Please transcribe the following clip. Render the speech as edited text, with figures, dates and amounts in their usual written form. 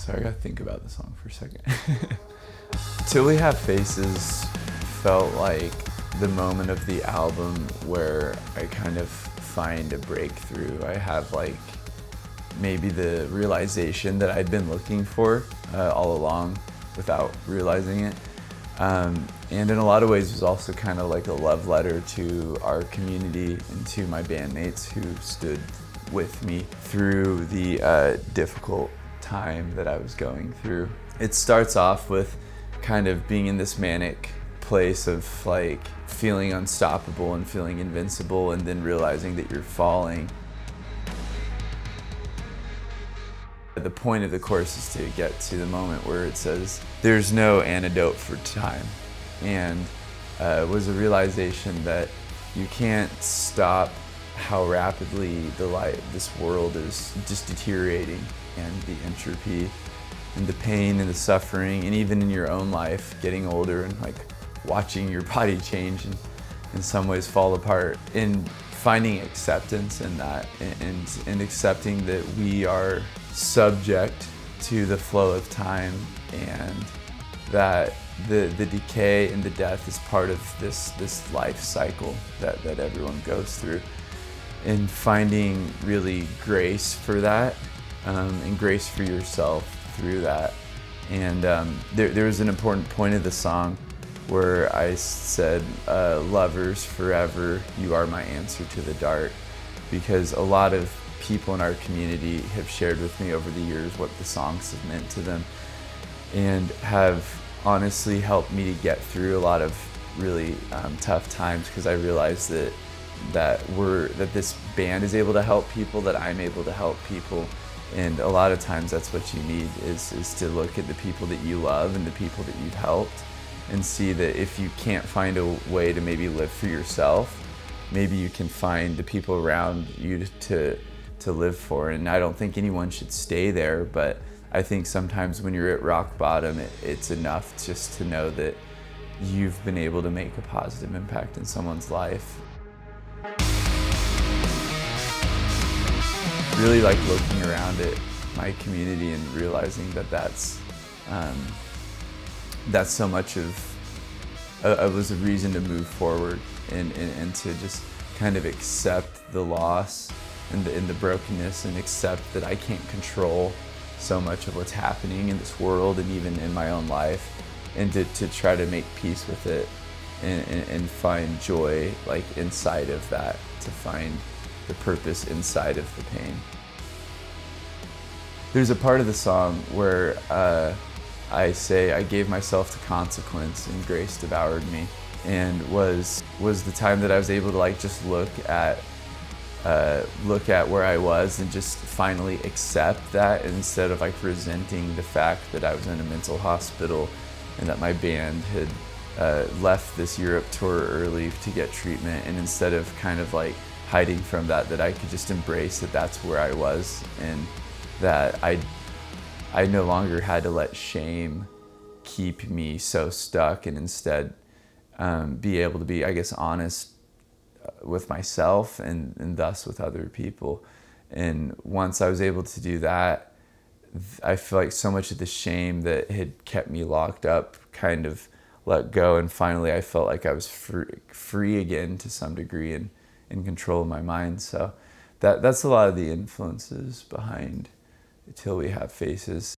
Sorry, I gotta think about the song for a second. Till We Have Faces felt like the moment of the album where I kind of find a breakthrough. I have like maybe the realization that I'd been looking for all along without realizing it. And in a lot of ways it was also kind of like a love letter to our community and to my bandmates who stood with me through the difficult time that I was going through. It starts off with kind of being in this manic place of like feeling unstoppable and feeling invincible, and then realizing that you're falling. The point of the chorus is to get to the moment where it says, "There's no antidote for time," and it was a realization that you can't stop how rapidly this world is just deteriorating, and the entropy and the pain and the suffering, and even in your own life, getting older and like watching your body change and in some ways fall apart, and finding acceptance in that, and accepting that we are subject to the flow of time, and that the decay and the death is part of this life cycle that everyone goes through, and finding really grace for that, and grace for yourself through that. And there was an important point of the song where I said, "Lovers forever, you are my answer to the dark," because a lot of people in our community have shared with me over the years what the songs have meant to them, and have honestly helped me to get through a lot of really tough times, because I realized that this band is able to help people, that I'm able to help people. And a lot of times that's what you need, is to look at the people that you love and the people that you've helped, and see that if you can't find a way to maybe live for yourself, maybe you can find the people around you to live for. And I don't think anyone should stay there, but I think sometimes when you're at rock bottom, it's enough just to know that you've been able to make a positive impact in someone's life. Really like looking around at my community and realizing that that's so much of was a reason to move forward, and to just kind of accept the loss and the brokenness, and accept that I can't control so much of what's happening in this world and even in my own life, and to try to make peace with it, and find joy like inside of that, to find the purpose inside of the pain. There's a part of the song where I say, "I gave myself to consequence and grace devoured me," and was the time that I was able to like just look at where I was and just finally accept that, instead of like resenting the fact that I was in a mental hospital and that my band had left this Europe tour early to get treatment, and instead of kind of like hiding from that I could just embrace that that's where I was, and that I no longer had to let shame keep me so stuck, and instead be able to be, I guess, honest with myself and thus with other people. And once I was able to do that, I feel like so much of the shame that had kept me locked up kind of let go, and finally I felt like I was free again to some degree, and in control of my mind. So that's a lot of the influences behind Till We Have Faces.